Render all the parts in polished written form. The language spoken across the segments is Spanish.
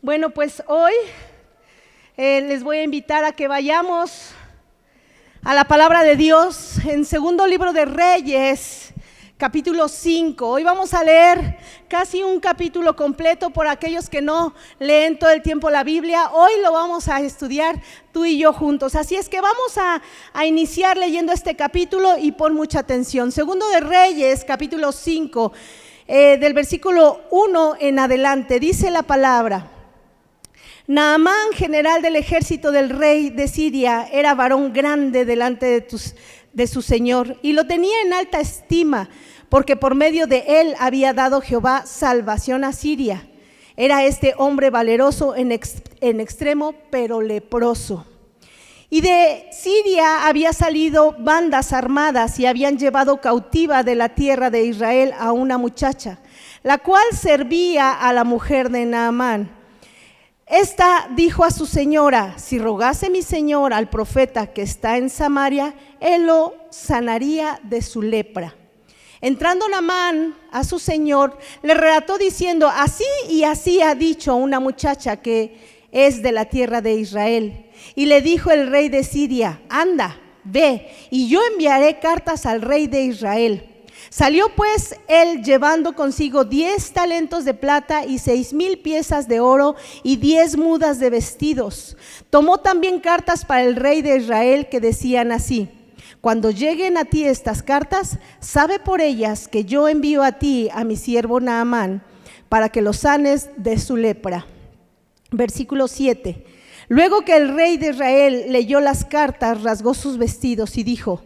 Bueno, pues hoy les voy a invitar a que vayamos a la palabra de Dios en segundo libro de Reyes, capítulo 5. Hoy vamos a leer casi un capítulo completo por aquellos que no leen todo el tiempo la Biblia. Hoy lo vamos a estudiar tú y yo juntos. Así es que vamos a iniciar leyendo este capítulo y pon mucha atención. Segundo de Reyes, capítulo 5, del versículo 1 en adelante, dice la palabra: Naamán, general del ejército del rey de Siria, era varón grande delante de su señor, y lo tenía en alta estima, porque por medio de él había dado Jehová salvación a Siria. Era este hombre valeroso en extremo, pero leproso. Y de Siria había salido bandas armadas y habían llevado cautiva de la tierra de Israel a una muchacha, la cual servía a la mujer de Naamán. Esta dijo a su señora: si rogase mi señor al profeta que está en Samaria, él lo sanaría de su lepra. Entrando Naamán a su señor, le relató diciendo: así y así ha dicho una muchacha que es de la tierra de Israel. Y le dijo el rey de Siria: anda, ve, y yo enviaré cartas al rey de Israel. Salió pues él llevando consigo 10 talentos de plata y 6,000 piezas de oro y 10 mudas de vestidos. Tomó también cartas para el rey de Israel que decían así: cuando lleguen a ti estas cartas, sabe por ellas que yo envío a ti a mi siervo Naamán para que lo sanes de su lepra. Versículo 7. Luego que el rey de Israel leyó las cartas, rasgó sus vestidos y dijo: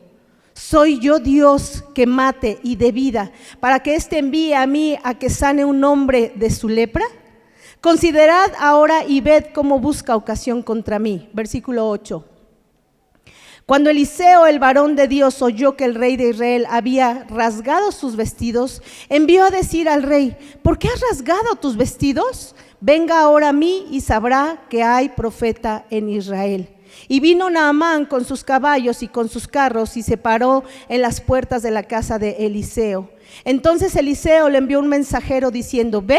¿soy yo Dios que mate y dé vida, para que éste envíe a mí a que sane un hombre de su lepra? Considerad ahora y ved cómo busca ocasión contra mí. Versículo 8. Cuando Eliseo, el varón de Dios, oyó que el rey de Israel había rasgado sus vestidos, envió a decir al rey: ¿por qué has rasgado tus vestidos? Venga ahora a mí y sabrá que hay profeta en Israel. Y vino Naamán con sus caballos y con sus carros y se paró en las puertas de la casa de Eliseo. Entonces Eliseo le envió un mensajero diciendo: ve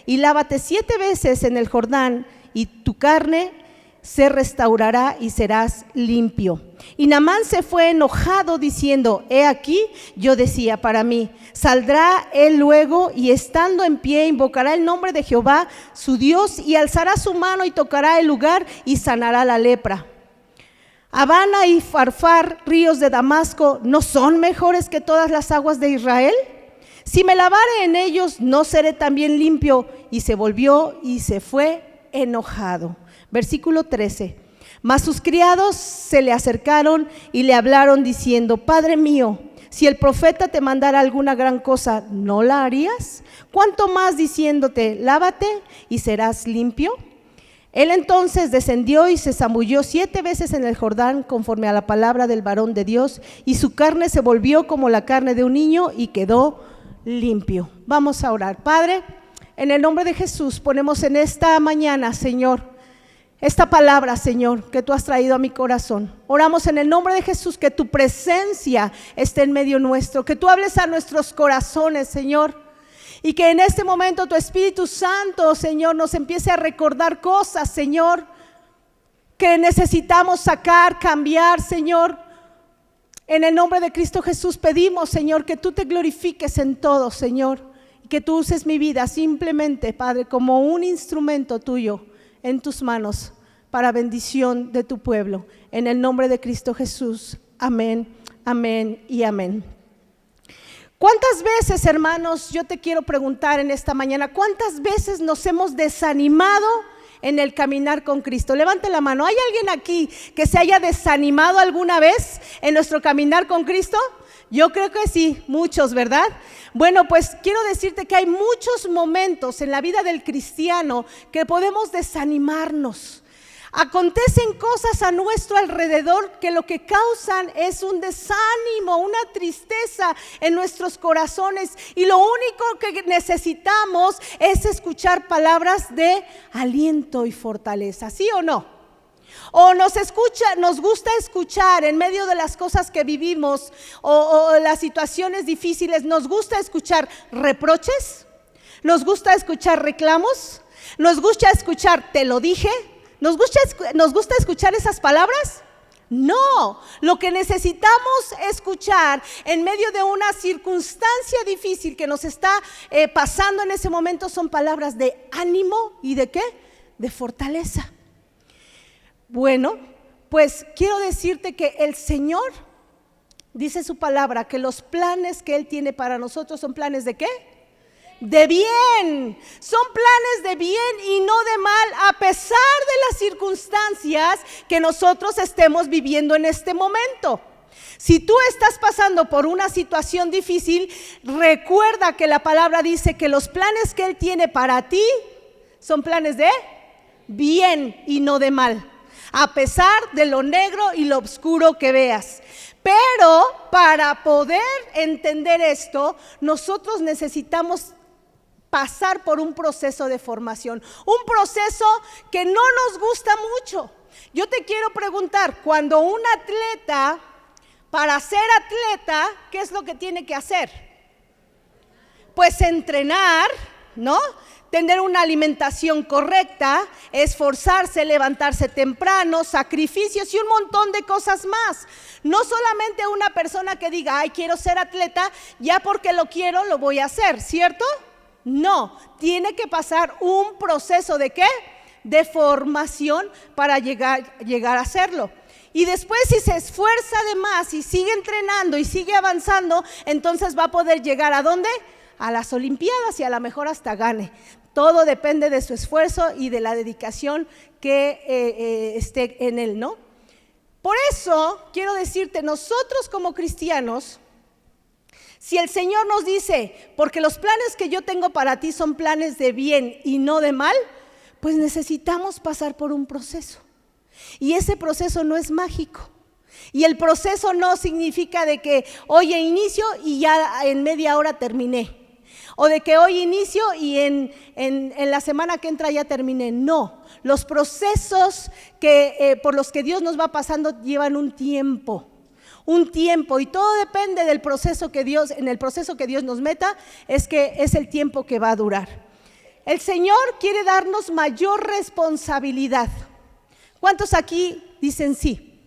y lávate 7 veces en el Jordán y tu carne se restaurará y serás limpio. Y Naamán se fue enojado diciendo: he aquí, yo decía para mí, saldrá él luego y estando en pie invocará el nombre de Jehová su Dios y alzará su mano y tocará el lugar y sanará la lepra. Abana y Farfar, ríos de Damasco, ¿no son mejores que todas las aguas de Israel? Si me lavare en ellos, ¿no seré también limpio? Y se volvió y se fue enojado. Versículo 13. Mas sus criados se le acercaron y le hablaron diciendo: Padre mío, si el profeta te mandara alguna gran cosa, ¿no la harías? ¿Cuánto más diciéndote: lávate y serás limpio? Él entonces descendió y se zambulló 7 veces en el Jordán conforme a la palabra del varón de Dios, y su carne se volvió como la carne de un niño y quedó limpio. Vamos a orar. Padre, en el nombre de Jesús ponemos en esta mañana, Señor, esta palabra, Señor, que tú has traído a mi corazón. Oramos en el nombre de Jesús que tu presencia esté en medio nuestro, que tú hables a nuestros corazones, Señor. Y que en este momento tu Espíritu Santo, Señor, nos empiece a recordar cosas, Señor, que necesitamos sacar, cambiar, Señor. En el nombre de Cristo Jesús pedimos, Señor, que tú te glorifiques en todo, Señor. Y que tú uses mi vida simplemente, Padre, como un instrumento tuyo en tus manos para bendición de tu pueblo. En el nombre de Cristo Jesús. Amén, amén y amén. ¿Cuántas veces, hermanos, yo te quiero preguntar en esta mañana, cuántas veces nos hemos desanimado en el caminar con Cristo? Levante la mano. ¿Hay alguien aquí que se haya desanimado alguna vez en nuestro caminar con Cristo? Yo creo que sí, muchos, ¿verdad? Bueno, pues quiero decirte que hay muchos momentos en la vida del cristiano que podemos desanimarnos. Acontecen cosas a nuestro alrededor que lo que causan es un desánimo, una tristeza en nuestros corazones, y lo único que necesitamos es escuchar palabras de aliento y fortaleza, ¿sí o no? O nos gusta escuchar en medio de las cosas que vivimos o las situaciones difíciles, nos gusta escuchar reproches, nos gusta escuchar reclamos. Nos gusta escuchar, te lo dije. ¿Nos gusta escuchar esas palabras? No, lo que necesitamos escuchar en medio de una circunstancia difícil que nos está pasando en ese momento son palabras de ánimo y ¿de qué? De fortaleza. Bueno, pues quiero decirte que el Señor dice su palabra que los planes que Él tiene para nosotros son planes ¿de qué? De bien, son planes de bien y no de mal, a pesar de las circunstancias que nosotros estemos viviendo en este momento. Si tú estás pasando por una situación difícil, recuerda que la palabra dice que los planes que Él tiene para ti son planes de bien y no de mal, a pesar de lo negro y lo oscuro que veas. Pero para poder entender esto, nosotros necesitamos pasar por un proceso de formación, un proceso que no nos gusta mucho. Yo te quiero preguntar, cuando un atleta, para ser atleta, ¿qué es lo que tiene que hacer? Pues entrenar, ¿no? Tener una alimentación correcta, esforzarse, levantarse temprano, sacrificios y un montón de cosas más. No solamente una persona que diga, ay, quiero ser atleta, ya porque lo quiero, lo voy a hacer, ¿cierto? No, tiene que pasar un proceso ¿de qué? De formación para llegar a hacerlo. Y después si se esfuerza de más y sigue entrenando y sigue avanzando, entonces va a poder llegar ¿a dónde? A las Olimpiadas y a lo mejor hasta gane. Todo depende de su esfuerzo y de la dedicación que esté en él, ¿no? Por eso quiero decirte, nosotros como cristianos, si el Señor nos dice, porque los planes que yo tengo para ti son planes de bien y no de mal, pues necesitamos pasar por un proceso. Y ese proceso no es mágico. Y el proceso no significa de que hoy inicio y ya en media hora terminé. O de que hoy inicio y en la semana que entra ya terminé. No, los procesos por los que Dios nos va pasando llevan un tiempo y todo depende del proceso que Dios, en el proceso que Dios nos meta, es el tiempo que va a durar. El Señor quiere darnos mayor responsabilidad. ¿Cuántos aquí dicen sí?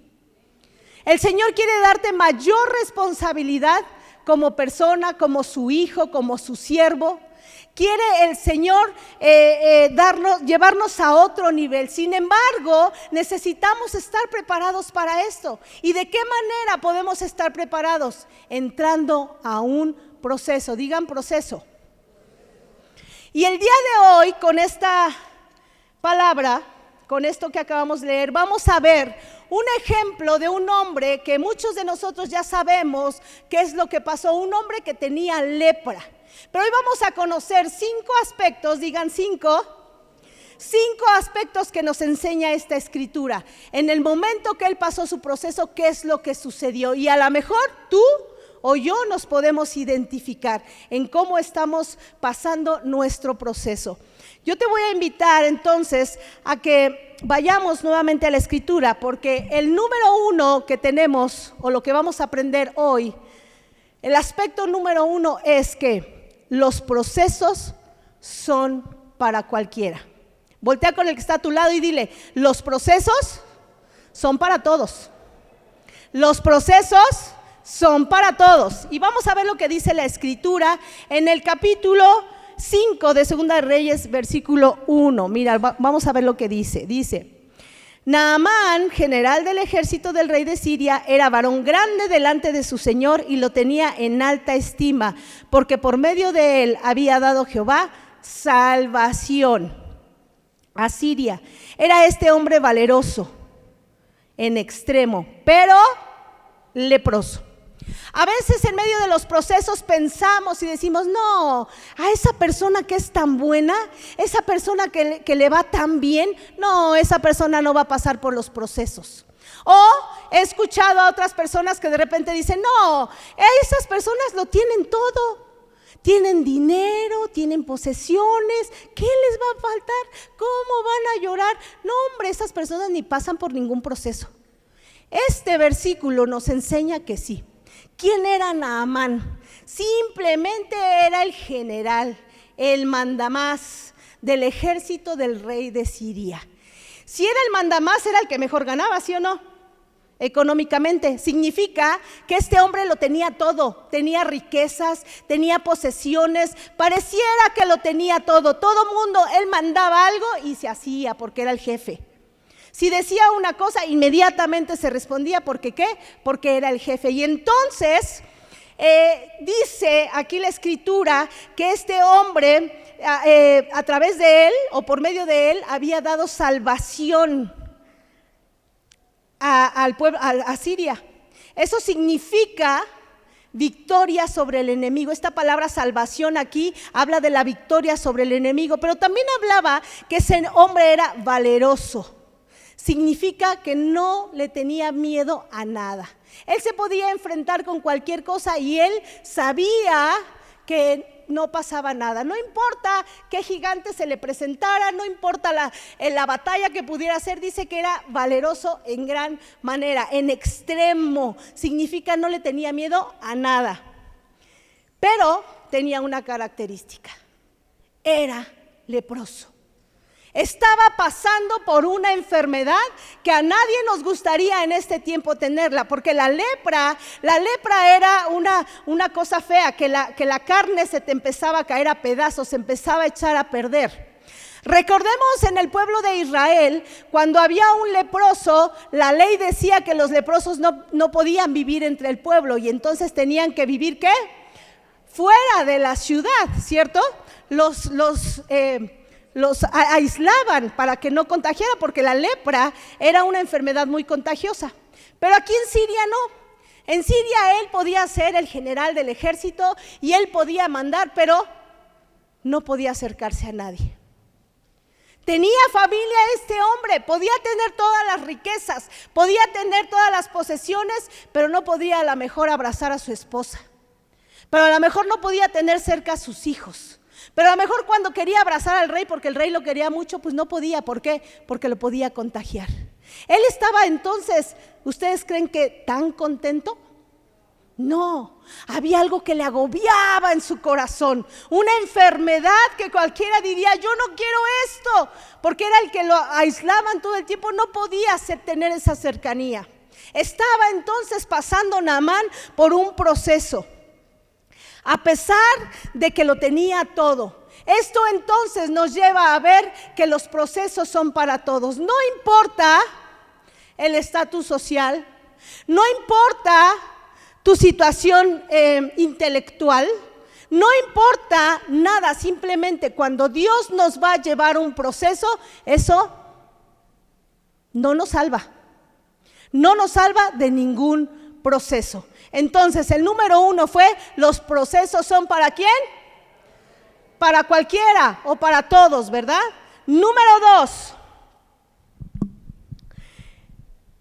El Señor quiere darte mayor responsabilidad como persona, como su hijo, como su siervo. Quiere el Señor llevarnos a otro nivel. Sin embargo, necesitamos estar preparados para esto. ¿Y de qué manera podemos estar preparados? Entrando a un proceso. Digan proceso. Y el día de hoy, con esta palabra, con esto que acabamos de leer, vamos a ver un ejemplo de un hombre que muchos de nosotros ya sabemos qué es lo que pasó. Un hombre que tenía lepra. Pero hoy vamos a conocer 5 aspectos, digan 5 aspectos que nos enseña esta escritura. En el momento que él pasó su proceso, ¿qué es lo que sucedió? Y a lo mejor tú o yo nos podemos identificar en cómo estamos pasando nuestro proceso. Yo te voy a invitar entonces a que vayamos nuevamente a la escritura, porque el número 1 que tenemos, o lo que vamos a aprender hoy, el aspecto número 1 es que los procesos son para cualquiera. Voltea con el que está a tu lado y dile, los procesos son para todos. Los procesos son para todos. Y vamos a ver lo que dice la escritura en el capítulo 5 de Segunda de Reyes, versículo 1. Mira, vamos a ver lo que dice. Dice, Naamán, general del ejército del rey de Siria, era varón grande delante de su señor y lo tenía en alta estima, porque por medio de él había dado Jehová salvación a Siria. Era este hombre valeroso en extremo, pero leproso. A veces en medio de los procesos pensamos y decimos, no, a esa persona que es tan buena, esa persona que le va tan bien, no, esa persona no va a pasar por los procesos. O he escuchado a otras personas que de repente dicen, no, esas personas lo tienen todo. Tienen dinero, tienen posesiones, ¿qué les va a faltar? ¿Cómo van a llorar? No, hombre, esas personas ni pasan por ningún proceso. Este versículo nos enseña que sí. ¿Quién era Naamán? Simplemente era el general, el mandamás del ejército del rey de Siria. Si era el mandamás, era el que mejor ganaba, ¿sí o no? Económicamente. Significa que este hombre lo tenía todo, tenía riquezas, tenía posesiones, pareciera que lo tenía todo mundo, él mandaba algo y se hacía porque era el jefe. Si decía una cosa, inmediatamente se respondía, ¿porque qué? Porque era el jefe. Y entonces dice aquí la escritura que este hombre a través de él o por medio de él había dado salvación al pueblo, a Siria. Eso significa victoria sobre el enemigo. Esta palabra salvación aquí habla de la victoria sobre el enemigo, pero también hablaba que ese hombre era valeroso. Significa que no le tenía miedo a nada. Él se podía enfrentar con cualquier cosa y él sabía que no pasaba nada. No importa qué gigante se le presentara, no importa la batalla que pudiera ser, dice que era valeroso en gran manera, en extremo. Significa no le tenía miedo a nada. Pero tenía una característica: era leproso. Estaba pasando por una enfermedad que a nadie nos gustaría en este tiempo tenerla, porque la lepra era una cosa fea, que la carne se te empezaba a caer a pedazos, se empezaba a echar a perder. Recordemos en el pueblo de Israel, cuando había un leproso, la ley decía que los leprosos no podían vivir entre el pueblo y entonces tenían que vivir, ¿qué? Fuera de la ciudad, ¿cierto? Los aislaban para que no contagiara, porque la lepra era una enfermedad muy contagiosa. Pero aquí en Siria no. En Siria él podía ser el general del ejército y él podía mandar, pero no podía acercarse a nadie. Tenía familia este hombre, podía tener todas las riquezas, podía tener todas las posesiones, pero no podía a lo mejor abrazar a su esposa. Pero a lo mejor no podía tener cerca a sus hijos. Pero a lo mejor cuando quería abrazar al rey, porque el rey lo quería mucho, pues no podía. ¿Por qué? Porque lo podía contagiar. Él estaba entonces, ¿ustedes creen que tan contento? No, había algo que le agobiaba en su corazón, una enfermedad que cualquiera diría, yo no quiero esto, porque era el que lo aislaban todo el tiempo, no podía tener esa cercanía. Estaba entonces pasando Naamán por un proceso, a pesar de que lo tenía todo. Esto entonces nos lleva a ver que los procesos son para todos. No importa el estatus social, no importa tu situación intelectual, no importa nada, simplemente cuando Dios nos va a llevar un proceso, eso no nos salva de ningún proceso. Entonces el número 1 fue, los procesos son ¿para quién? Para cualquiera o para todos, ¿verdad? Número 2,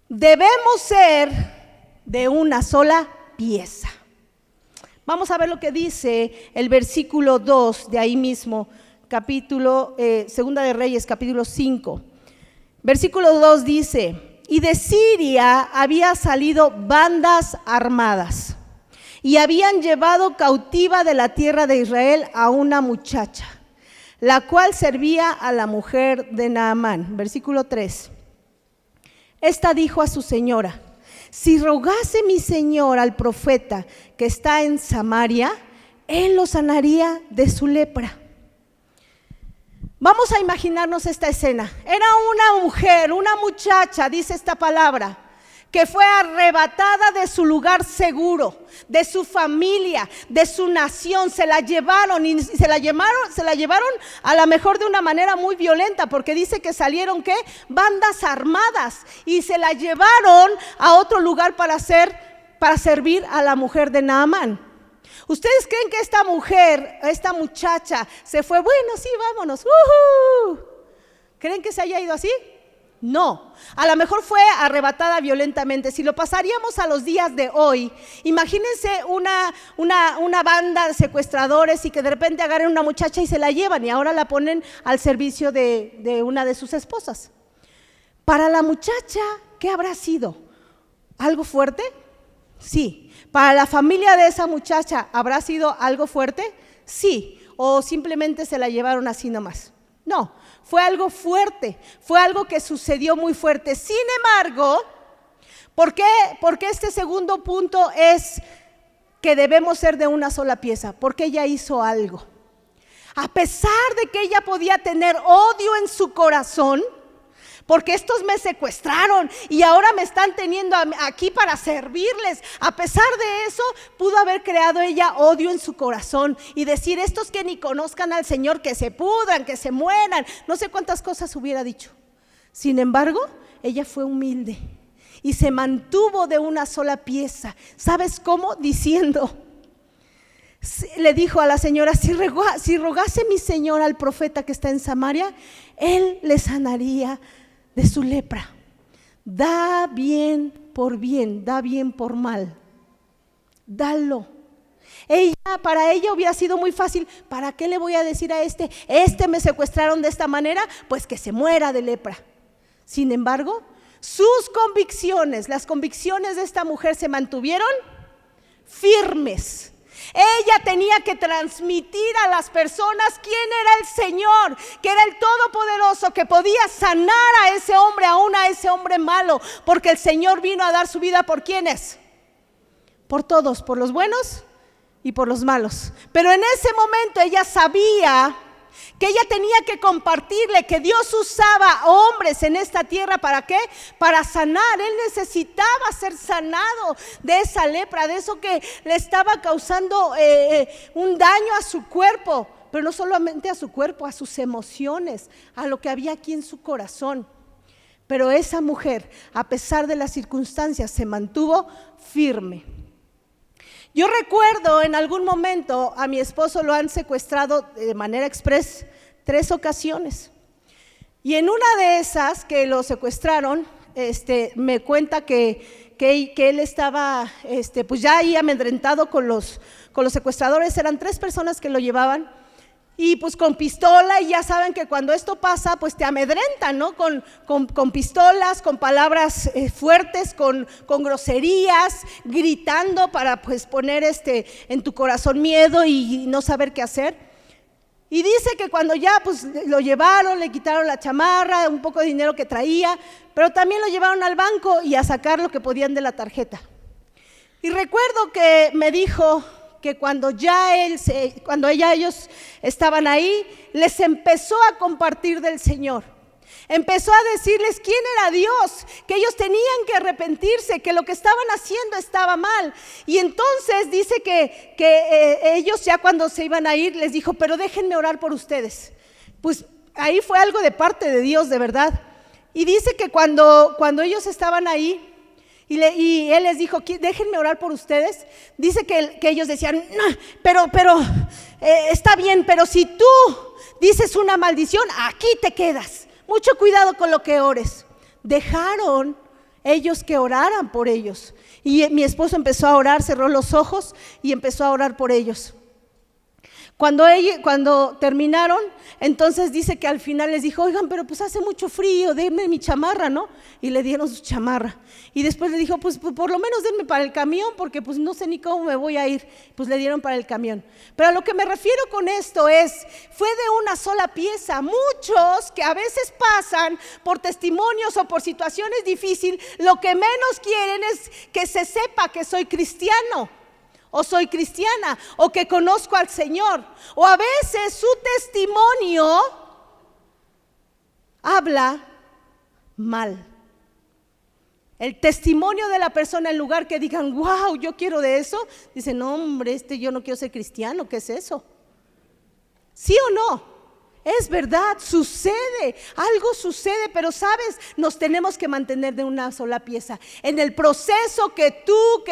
debemos ser de una sola pieza. Vamos a ver lo que dice el versículo 2 de ahí mismo, capítulo, Segunda de Reyes, capítulo 5. Versículo 2 dice: y de Siria había salido bandas armadas y habían llevado cautiva de la tierra de Israel a una muchacha, la cual servía a la mujer de Naamán. Versículo 3. Esta dijo a su señora: si rogase mi señor al profeta que está en Samaria, él lo sanaría de su lepra. Vamos a imaginarnos esta escena. Era una mujer, una muchacha, dice esta palabra, que fue arrebatada de su lugar seguro, de su familia, de su nación. Se la llevaron y se la llevaron a lo mejor de una manera muy violenta, porque dice que salieron ¿qué? Bandas armadas, y se la llevaron a otro lugar para servir a la mujer de Naamán. ¿Ustedes creen que esta mujer, esta muchacha se fue? Bueno, sí, vámonos. ¿Creen que se haya ido así? No, a lo mejor fue arrebatada violentamente. Si lo pasaríamos a los días de hoy, imagínense una banda de secuestradores y que de repente agarren una muchacha y se la llevan y ahora la ponen al servicio de una de sus esposas. Para la muchacha, ¿qué habrá sido? ¿Algo fuerte? Sí. ¿Para la familia de esa muchacha habrá sido algo fuerte? Sí. ¿O simplemente se la llevaron así nomás? No, fue algo fuerte, fue algo que sucedió muy fuerte. Sin embargo, ¿por qué este segundo punto es que debemos ser de una sola pieza? Porque ella hizo algo. A pesar de que ella podía tener odio en su corazón, porque estos me secuestraron y ahora me están teniendo aquí para servirles. A pesar de eso, pudo haber creado ella odio en su corazón y decir: estos que ni conozcan al Señor, que se pudran, que se mueran. No sé cuántas cosas hubiera dicho. Sin embargo, ella fue humilde y se mantuvo de una sola pieza. ¿Sabes cómo? Diciendo, le dijo a la señora: si rogase mi señor al profeta que está en Samaria, él le sanaría de su lepra. Da bien por bien, da bien por mal, dalo. Para ella hubiera sido muy fácil: ¿para qué le voy a decir a este me secuestraron de esta manera? Pues que se muera de lepra. Sin embargo, sus convicciones, las convicciones de esta mujer se mantuvieron firmes. Ella tenía que transmitir a las personas quién era el Señor, que era el Todopoderoso, que podía sanar a ese hombre, aún a ese hombre malo, porque el Señor vino a dar su vida ¿por quiénes? Por todos, por los buenos y por los malos. Pero en ese momento ella sabía que ella tenía que compartirle que Dios usaba hombres en esta tierra. ¿Para qué? Para sanar. Él necesitaba ser sanado de esa lepra, de eso que le estaba causando un daño a su cuerpo, pero no solamente a su cuerpo, a sus emociones, a lo que había aquí en su corazón. Pero esa mujer, a pesar de las circunstancias, se mantuvo firme. Yo recuerdo en algún momento a mi esposo lo han secuestrado de manera express 3 ocasiones. Y en una de esas que lo secuestraron, me cuenta que él estaba pues ya ahí amedrentado con los secuestradores. Eran 3 personas que lo llevaban. Y pues con pistola, y ya saben que cuando esto pasa, pues te amedrentan, ¿no? Con pistolas, con palabras fuertes, con groserías, gritando para pues poner en tu corazón miedo y no saber qué hacer. Y dice que cuando ya pues lo llevaron, le quitaron la chamarra, un poco de dinero que traía, pero también lo llevaron al banco y a sacar lo que podían de la tarjeta. Y recuerdo que me dijo que cuando ellos estaban ahí, les empezó a compartir del Señor. Empezó a decirles quién era Dios, que ellos tenían que arrepentirse, que lo que estaban haciendo estaba mal. Y entonces dice que ellos ya cuando se iban a ir, les dijo: pero déjenme orar por ustedes. Pues ahí fue algo de parte de Dios, de verdad. Y dice que cuando ellos estaban ahí, y él les dijo: déjenme orar por ustedes. Dice que ellos decían: no, pero está bien, pero si tú dices una maldición, aquí te quedas. Mucho cuidado con lo que ores. Dejaron ellos que oraran por ellos. Y mi esposo empezó a orar, cerró los ojos y empezó a orar por ellos. Cuando terminaron, entonces dice que al final les dijo: oigan, pero pues hace mucho frío, denme mi chamarra, ¿no? Y le dieron su chamarra. Y después le dijo: pues por lo menos denme para el camión, porque pues no sé ni cómo me voy a ir. Pues le dieron para el camión. Pero a lo que me refiero con esto fue de una sola pieza. Muchos que a veces pasan por testimonios o por situaciones difíciles, lo que menos quieren es que se sepa que soy cristiano, o soy cristiana, o que conozco al Señor. O a veces su testimonio habla mal. El testimonio de la persona, en lugar que digan: wow, yo quiero de eso, dicen: no, hombre, yo no quiero ser cristiano, ¿qué es eso? ¿Sí o no? Es verdad, sucede, algo sucede, pero sabes, nos tenemos que mantener de una sola pieza. En el proceso que tú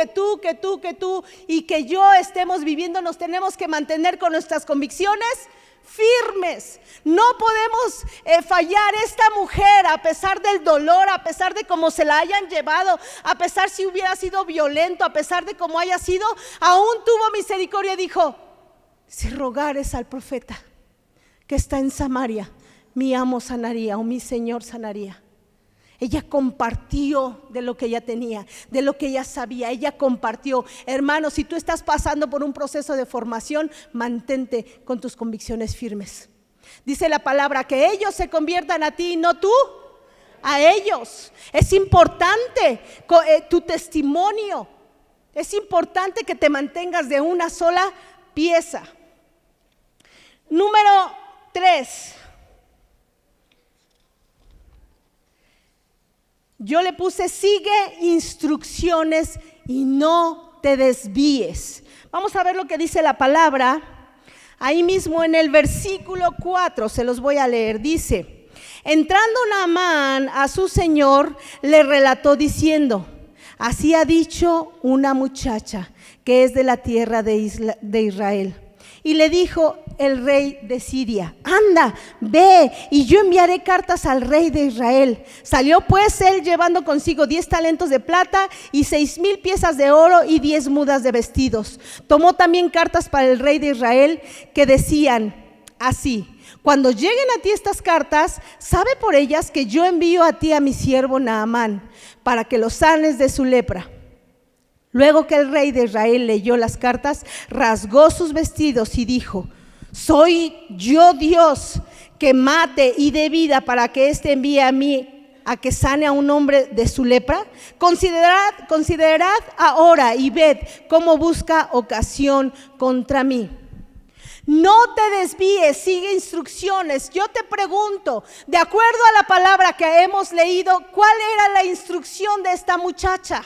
y que yo estemos viviendo, nos tenemos que mantener con nuestras convicciones firmes. No podemos fallar. Esta mujer, a pesar del dolor, a pesar de cómo se la hayan llevado, a pesar si hubiera sido violento, a pesar de cómo haya sido, aún tuvo misericordia y dijo: si rogares al profeta que está en Samaria, mi amo sanaría, o mi Señor sanaría. Ella compartió de lo que ella tenía, de lo que ella sabía. Ella compartió. Hermano, si tú estás pasando por un proceso de formación, mantente con tus convicciones firmes. Dice la palabra que ellos se conviertan a ti y no tú a ellos. Es importante tu testimonio. Es importante que te mantengas de una sola pieza. Número 3. Yo le puse: sigue instrucciones y no te desvíes. Vamos a ver lo que dice la palabra. Ahí mismo en el versículo 4, se los voy a leer. Dice: entrando Naamán a su señor, le relató diciendo: así ha dicho una muchacha que es de la tierra de Israel. Y le dijo el rey de Siria: anda, ve, y yo enviaré cartas al rey de Israel. Salió pues él llevando consigo 10 talentos de plata y 6,000 piezas de oro y 10 mudas de vestidos. Tomó también cartas para el rey de Israel que decían así: cuando lleguen a ti estas cartas, sabe por ellas que yo envío a ti a mi siervo Naamán, para que lo sanes de su lepra. Luego que el rey de Israel leyó las cartas, rasgó sus vestidos y dijo: ¿soy yo Dios que mate y dé vida para que éste envíe a mí a que sane a un hombre de su lepra? Considerad ahora y ved cómo busca ocasión contra mí. No te desvíes, sigue instrucciones. Yo te pregunto, de acuerdo a la palabra que hemos leído, ¿cuál era la instrucción de esta muchacha?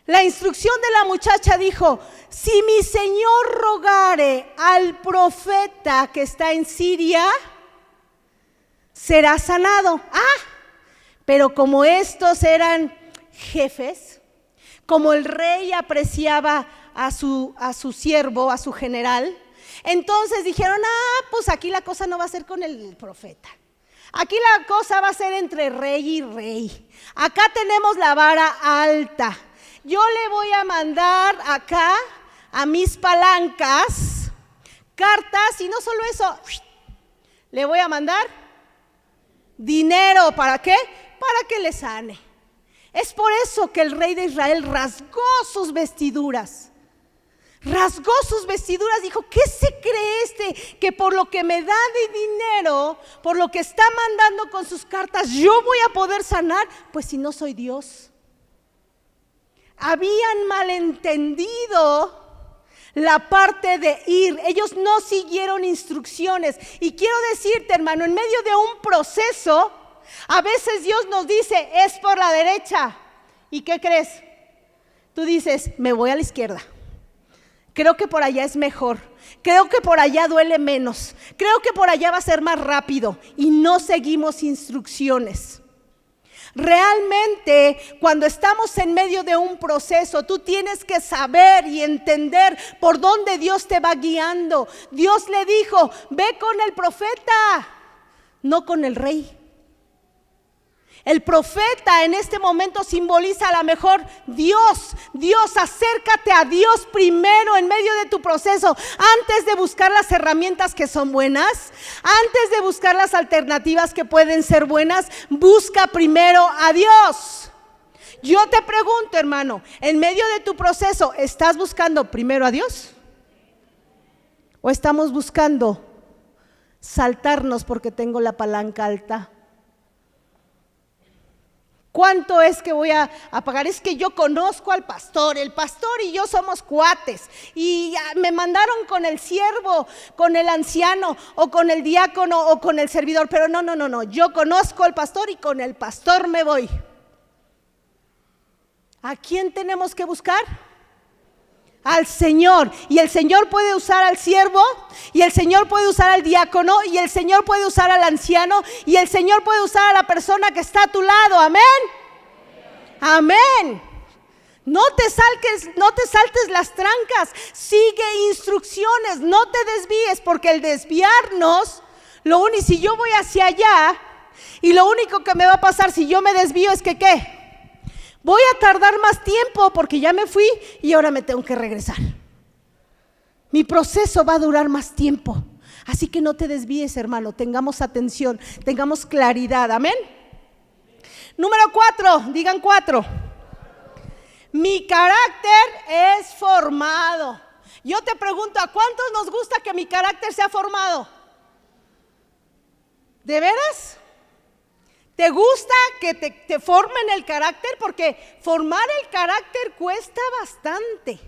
La instrucción de la muchacha dijo: si mi señor rogare al profeta que está en Siria, será sanado. Pero como estos eran jefes, como el rey apreciaba a su siervo, a su general, entonces dijeron: pues aquí la cosa no va a ser con el profeta. Aquí la cosa va a ser entre rey y rey. Acá tenemos la vara alta. Yo le voy a mandar acá a mis palancas cartas, y no solo eso, le voy a mandar dinero. ¿Para qué? Para que le sane. Es por eso que el rey de Israel rasgó sus vestiduras. Rasgó sus vestiduras, dijo: ¿qué se cree este que por lo que me da de dinero, por lo que está mandando con sus cartas, yo voy a poder sanar? Pues si no soy Dios. Habían malentendido la parte de ir. Ellos no siguieron instrucciones. Y quiero decirte, hermano, en medio de un proceso, a veces Dios nos dice: es por la derecha. ¿Y qué crees? Tú dices: me voy a la izquierda. Creo que por allá es mejor. Creo que por allá duele menos. Creo que por allá va a ser más rápido. Y no seguimos instrucciones. Realmente, cuando estamos en medio de un proceso, tú tienes que saber y entender por dónde Dios te va guiando. Dios le dijo: ve con el profeta, no con el rey. El profeta en este momento simboliza a lo mejor Dios. Dios, acércate a Dios primero en medio de tu proceso. Antes de buscar las herramientas que son buenas, antes de buscar las alternativas que pueden ser buenas, busca primero a Dios. Yo te pregunto, hermano, en medio de tu proceso, ¿estás buscando primero a Dios? ¿O estamos buscando saltarnos porque tengo la palanca alta? ¿Cuánto es que voy a pagar? Es que yo conozco al pastor, el pastor y yo somos cuates, y me mandaron con el siervo, con el anciano, o con el diácono, o con el servidor. Pero no, yo conozco al pastor y con el pastor me voy. ¿A quién tenemos que buscar? Al Señor. Y el Señor puede usar al siervo, y el Señor puede usar al diácono, y el Señor puede usar al anciano, y el Señor puede usar a la persona que está a tu lado. Amén. Amén. No te saltes las trancas. Sigue instrucciones, no te desvíes, porque el desviarnos, si yo voy hacia allá, y lo único que me va a pasar si yo me desvío es que ¿qué? Voy a tardar más tiempo porque ya me fui y ahora me tengo que regresar. Mi proceso va a durar más tiempo. Así que no te desvíes, hermano. Tengamos atención, tengamos claridad. Amén. Número 4, digan 4. Mi carácter es formado. Yo te pregunto, ¿a cuántos nos gusta que mi carácter sea formado? ¿De veras? ¿Te gusta que te formen el carácter? Porque formar el carácter cuesta bastante.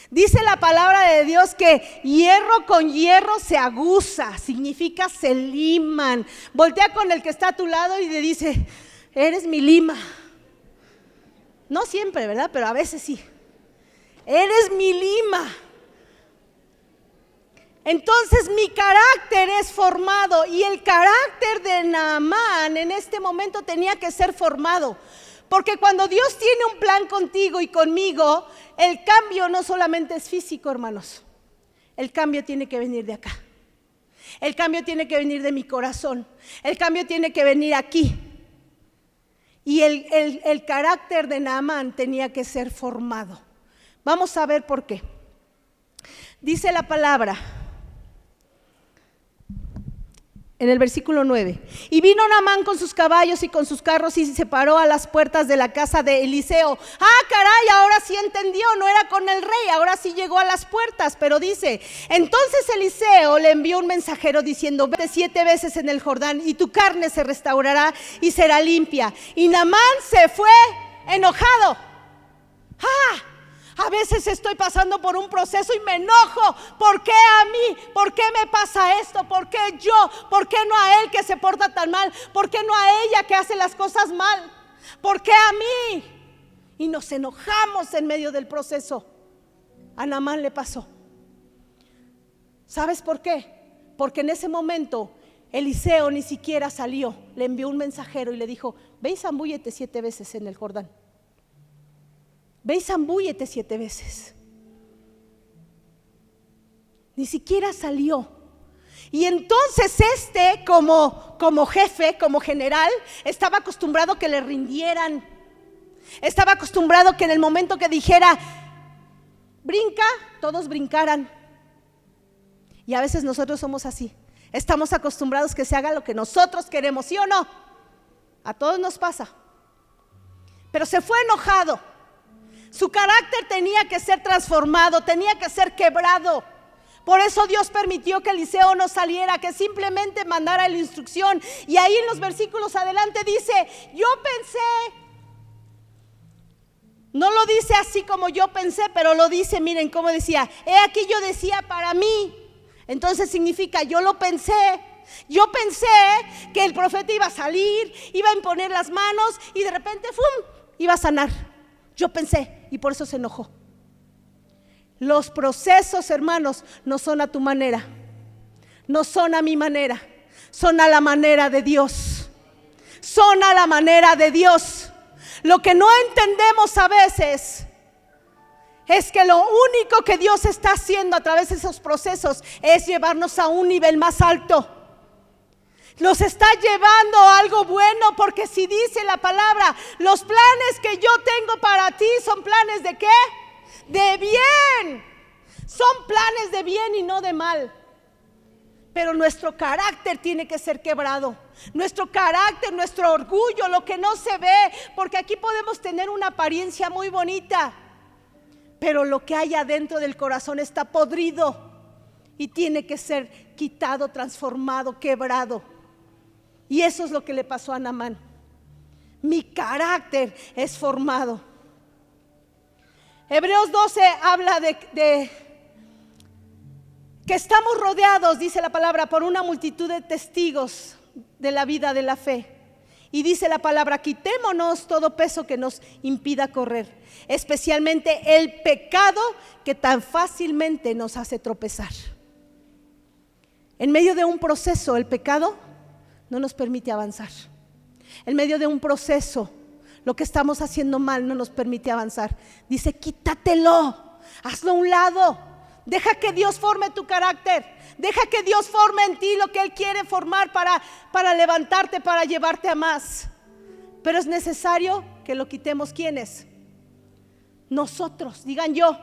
Dice la palabra de Dios que hierro con hierro se aguza, significa se liman. Voltea con el que está a tu lado y le dice, eres mi lima. No siempre, ¿verdad? Pero a veces sí. Eres mi lima. Entonces mi carácter es formado, y el carácter de Naamán en este momento tenía que ser formado. Porque cuando Dios tiene un plan contigo y conmigo, el cambio no solamente es físico, hermanos. El cambio tiene que venir de acá. El cambio tiene que venir de mi corazón. El cambio tiene que venir aquí. Y el carácter de Naamán tenía que ser formado. Vamos a ver por qué. Dice la palabra en el versículo 9: y vino Naamán con sus caballos y con sus carros y se paró a las puertas de la casa de Eliseo. Caray, ahora sí entendió, no era con el rey, ahora sí llegó a las puertas. Pero dice, entonces Eliseo le envió un mensajero diciendo, vete 7 veces en el Jordán y tu carne se restaurará y será limpia. Y Naamán se fue enojado. A veces estoy pasando por un proceso y me enojo. ¿Por qué a mí? ¿Por qué me pasa esto? ¿Por qué yo? ¿Por qué no a él que se porta tan mal? ¿Por qué no a ella que hace las cosas mal? ¿Por qué a mí? Y nos enojamos en medio del proceso. A Naamán le pasó. ¿Sabes por qué? Porque en ese momento Eliseo ni siquiera salió. Le envió un mensajero y le dijo, ve y zambúllete 7 veces en el Jordán. Ve y zambúllete 7 veces. Ni siquiera salió. Y entonces como jefe, como general, estaba acostumbrado que le rindieran. Estaba acostumbrado que en el momento que dijera, brinca, todos brincaran. Y a veces nosotros somos así. Estamos acostumbrados que se haga lo que nosotros queremos, ¿sí o no? A todos nos pasa. Pero se fue enojado. Su carácter tenía que ser transformado, tenía que ser quebrado. Por eso Dios permitió que Eliseo no saliera, que simplemente mandara la instrucción. Y ahí en los versículos adelante dice, yo pensé, no lo dice así como yo pensé, pero lo dice, miren cómo decía, he aquí yo decía para mí. Entonces significa, yo lo pensé. Yo pensé que el profeta iba a salir, iba a imponer las manos y de repente, ¡fum!, iba a sanar. Yo pensé, y por eso se enojó. Los procesos, hermanos, no son a tu manera, no son a mi manera, son a la manera de Dios. Son a la manera de Dios. Lo que no entendemos a veces es que lo único que Dios está haciendo a través de esos procesos es llevarnos a un nivel más alto. Los está llevando a algo bueno, porque si dice la palabra, los planes que yo tengo para ti son planes ¿de qué? De bien. Son planes de bien y no de mal. Pero nuestro carácter tiene que ser quebrado. Nuestro carácter, nuestro orgullo, lo que no se ve, porque aquí podemos tener una apariencia muy bonita, pero lo que hay adentro del corazón está podrido y tiene que ser quitado, transformado, quebrado. Y eso es lo que le pasó a Naamán. Mi carácter es formado. Hebreos 12 habla de que estamos rodeados, dice la palabra, por una multitud de testigos de la vida de la fe. Y dice la palabra, quitémonos todo peso que nos impida correr, especialmente el pecado que tan fácilmente nos hace tropezar. En medio de un proceso, el pecado no nos permite avanzar. En medio de un proceso, lo que estamos haciendo mal no nos permite avanzar. Dice, quítatelo, hazlo a un lado. Deja que Dios forme tu carácter. Deja que Dios forme en ti lo que Él quiere formar para levantarte, para llevarte a más. Pero es necesario que lo quitemos. ¿Quiénes? Nosotros. Digan yo.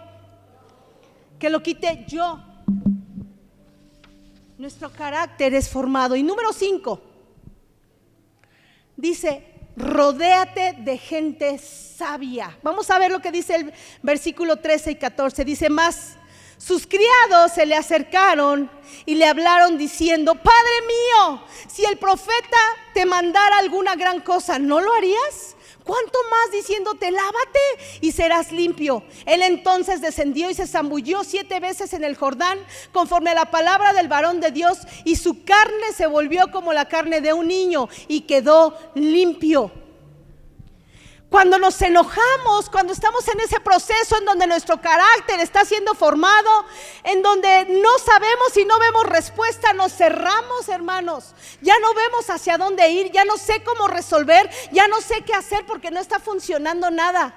Que lo quite yo. Nuestro carácter es formado. Y número 5. Dice, rodéate de gente sabia. Vamos a ver lo que dice el versículo 13 y 14. Dice, más Sus criados se le acercaron y le hablaron diciendo: Padre mío, si el profeta te mandara alguna gran cosa, ¿no lo harías? ¿Cuánto más diciéndote: lávate y serás limpio? Él entonces descendió y se zambulló 7 veces en el Jordán, conforme a la palabra del varón de Dios, y su carne se volvió como la carne de un niño y quedó limpio. Cuando nos enojamos, cuando estamos en ese proceso en donde nuestro carácter está siendo formado, en donde no sabemos y no vemos respuesta, nos cerramos, hermanos. Ya no vemos hacia dónde ir, ya no sé cómo resolver, ya no sé qué hacer porque no está funcionando nada.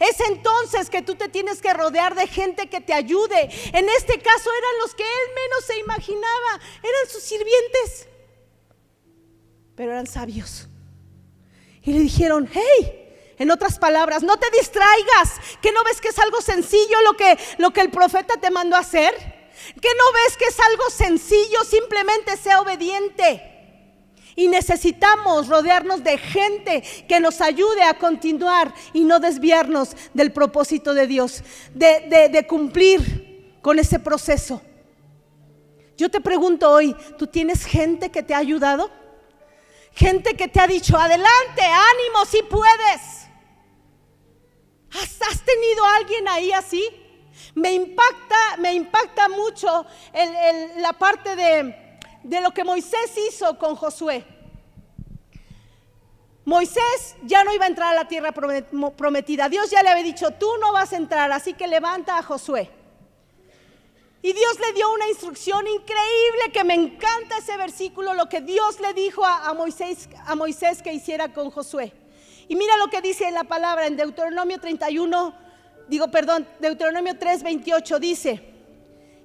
Es entonces que tú te tienes que rodear de gente que te ayude. En este caso eran los que él menos se imaginaba, eran sus sirvientes, pero eran sabios. Y le dijeron: hey, en otras palabras, no te distraigas, que no ves que es algo sencillo lo que el profeta te mandó a hacer, que no ves que es algo sencillo, simplemente sea obediente. Y necesitamos rodearnos de gente que nos ayude a continuar y no desviarnos del propósito de Dios, de cumplir con ese proceso. Yo te pregunto hoy, ¿tú tienes gente que te ha ayudado? Gente que te ha dicho: adelante, ánimo, si puedes. ¿Has tenido a alguien ahí así? Me impacta mucho la parte de lo que Moisés hizo con Josué. Moisés ya no iba a entrar a la tierra prometida. Dios ya le había dicho: tú no vas a entrar, así que levanta a Josué. Y Dios le dio una instrucción increíble, que me encanta ese versículo, lo que Dios le dijo a Moisés que hiciera con Josué. Y mira lo que dice en la palabra en Deuteronomio 3:28 dice: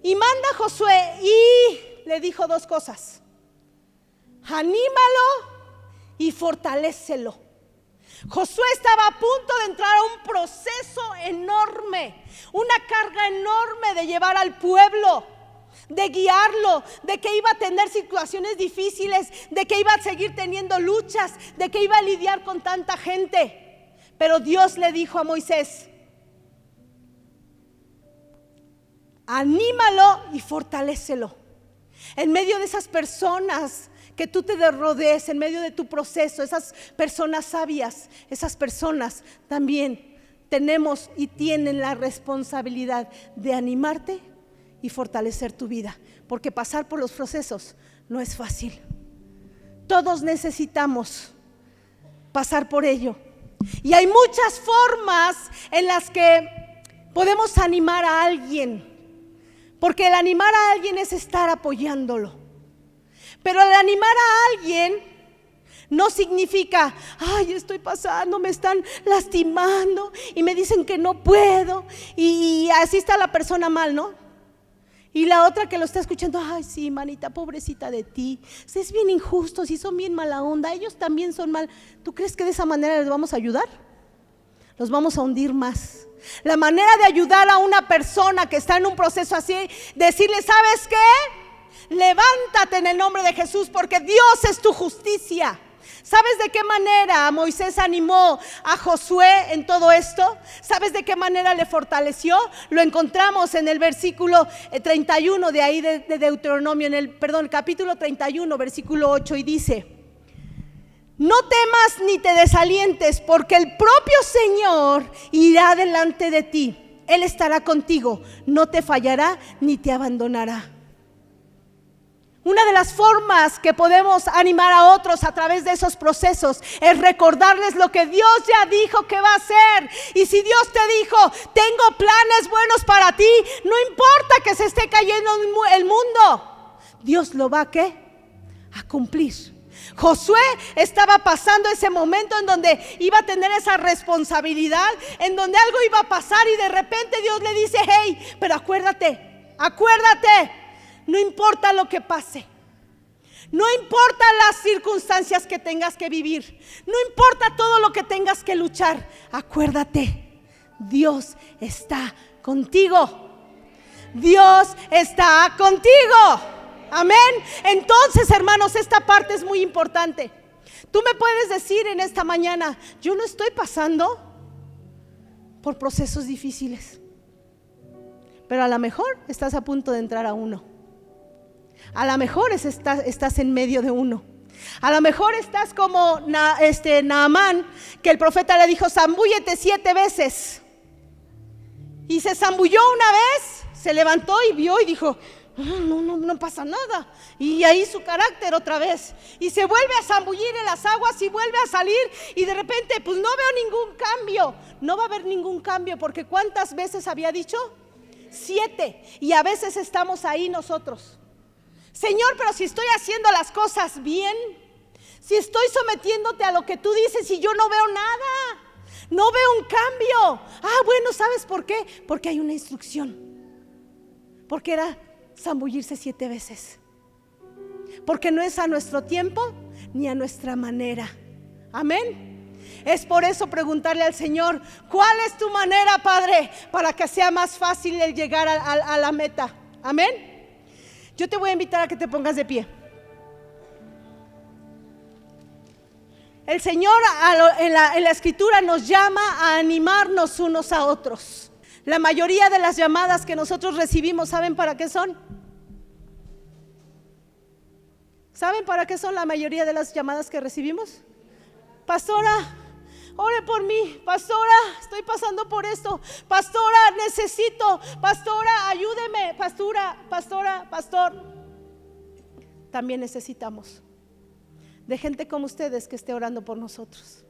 y manda a Josué y le dijo 2 cosas: anímalo y fortalécelo. Josué estaba a punto de entrar a un proceso enorme, una carga enorme de llevar al pueblo, de guiarlo, de que iba a tener situaciones difíciles, de que iba a seguir teniendo luchas, de que iba a lidiar con tanta gente. Pero Dios le dijo a Moisés: anímalo y fortalécelo. En medio de esas personas que tú te rodees, en medio de tu proceso, esas personas sabias, esas personas también tenemos y tienen la responsabilidad de animarte y fortalecer tu vida, porque pasar por los procesos no es fácil. Todos necesitamos pasar por ello, y hay muchas formas en las que podemos animar a alguien, porque el animar a alguien es estar apoyándolo. Pero el animar a alguien no significa: ay, estoy pasando, me están lastimando y me dicen que no puedo, y así está la persona mal, ¿no? Y la otra que lo está escuchando: ay, sí, manita, pobrecita de ti, es bien injusto, si son bien mala onda, ellos también son mal. ¿Tú crees que de esa manera les vamos a ayudar? Los vamos a hundir más. La manera de ayudar a una persona que está en un proceso así, decirle: ¿sabes qué? Levántate en el nombre de Jesús, porque Dios es tu justicia. ¿Sabes de qué manera Moisés animó a Josué en todo esto? ¿Sabes de qué manera le fortaleció? Lo encontramos en el versículo 31 de ahí de Deuteronomio, capítulo 31, versículo 8, y dice: no temas ni te desalientes, porque el propio Señor irá delante de ti. Él estará contigo, no te fallará ni te abandonará. Una de las formas que podemos animar a otros a través de esos procesos es recordarles lo que Dios ya dijo que va a hacer. Y si Dios te dijo: tengo planes buenos para ti, no importa que se esté cayendo el mundo, Dios lo va a cumplir. Josué estaba pasando ese momento en donde iba a tener esa responsabilidad, en donde algo iba a pasar, y de repente Dios le dice: hey, pero acuérdate, no importa lo que pase, no importa las circunstancias que tengas que vivir, no importa todo lo que tengas que luchar, acuérdate, Dios está contigo. Dios está contigo. Amén. Entonces, hermanos, esta parte es muy importante. Tú me puedes decir en esta mañana: yo no estoy pasando por procesos difíciles, pero a lo mejor estás a punto de entrar a uno. A lo mejor estás en medio de uno. A lo mejor estás como Naamán, que el profeta le dijo: zambúllete 7 veces. Y se zambulló una vez, se levantó y vio y dijo: no pasa nada. Y ahí su carácter otra vez. Y se vuelve a zambullir en las aguas y vuelve a salir. Y de repente pues no veo ningún cambio. No va a haber ningún cambio, porque ¿cuántas veces había dicho? 7. Y a veces estamos ahí nosotros. Señor, pero si estoy haciendo las cosas bien, si estoy sometiéndote a lo que tú dices y yo no veo nada, no veo un cambio. Bueno, ¿sabes por qué? Porque hay una instrucción. Porque era zambullirse 7 veces. Porque no es a nuestro tiempo ni a nuestra manera. Amén. Es por eso preguntarle al Señor: ¿cuál es tu manera, Padre? Para que sea más fácil el llegar a la meta. Amén. Yo te voy a invitar a que te pongas de pie. El Señor en la Escritura nos llama a animarnos unos a otros. La mayoría de las llamadas que nosotros recibimos, ¿saben para qué son? ¿Saben para qué son la mayoría de las llamadas que recibimos? Pastora, ore por mí. Pastora, estoy pasando por esto. Pastora, necesito. Pastora, ayúdeme. Pastor. También necesitamos de gente como ustedes que esté orando por nosotros.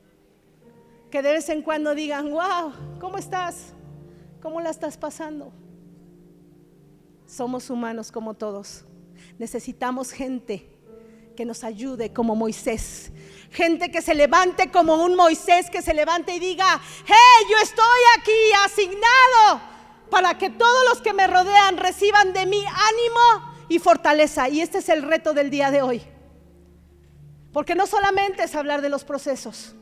Que de vez en cuando digan: wow, ¿cómo estás? ¿Cómo la estás pasando? Somos humanos como todos. Necesitamos gente que nos ayude como Moisés. Gente que se levante como un Moisés, que se levante y diga: hey, yo estoy aquí asignado para que todos los que me rodean reciban de mí ánimo y fortaleza. Y este es el reto del día de hoy. Porque no solamente es hablar de los procesos,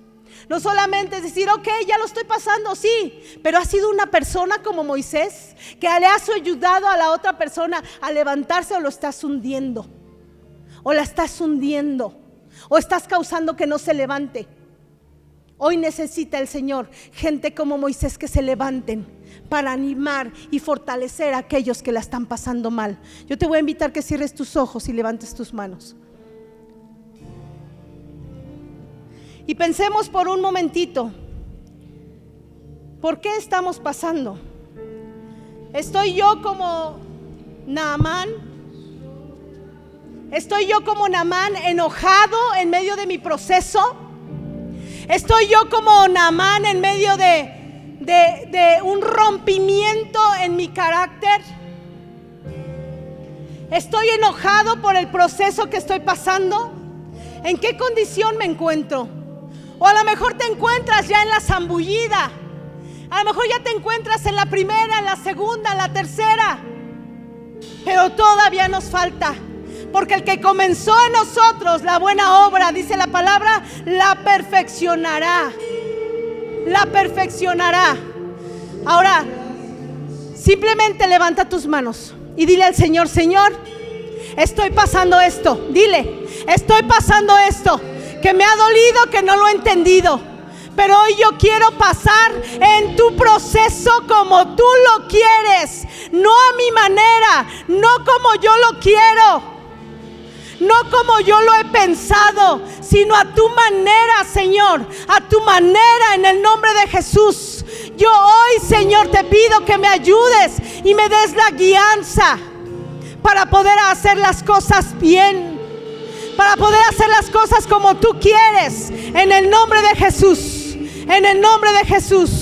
no solamente es decir: ok, ya lo estoy pasando, sí, pero ha sido una persona como Moisés que le has ayudado a la otra persona a levantarse, o lo estás hundiendo, o la estás hundiendo, o estás causando que no se levante. Hoy necesita el Señor gente como Moisés que se levanten para animar y fortalecer a aquellos que la están pasando mal. Yo te voy a invitar que cierres tus ojos y levantes tus manos. Y pensemos por un momentito: ¿por qué estamos pasando? ¿Estoy yo como Naamán? ¿Estoy yo como Naamán enojado en medio de mi proceso? ¿Estoy yo como Naamán en medio de un rompimiento en mi carácter? ¿Estoy enojado por el proceso que estoy pasando? ¿En qué condición me encuentro? O a lo mejor te encuentras ya en la zambullida. A lo mejor ya te encuentras en la primera, en la segunda, en la tercera. Pero todavía nos falta. Porque el que comenzó en nosotros la buena obra, dice la palabra, la perfeccionará. La perfeccionará. Ahora, simplemente levanta tus manos y dile al Señor: Señor, estoy pasando esto. Dile: estoy pasando esto, que me ha dolido, que no lo he entendido, pero hoy yo quiero pasar en tu proceso como tú lo quieres, no a mi manera, no como yo lo quiero, no como yo lo he pensado, sino a tu manera, Señor, a tu manera, en el nombre de Jesús. Yo hoy, Señor, te pido que me ayudes y me des la guianza para poder hacer las cosas bien, para poder hacer las cosas como tú quieres, en el nombre de Jesús, en el nombre de Jesús.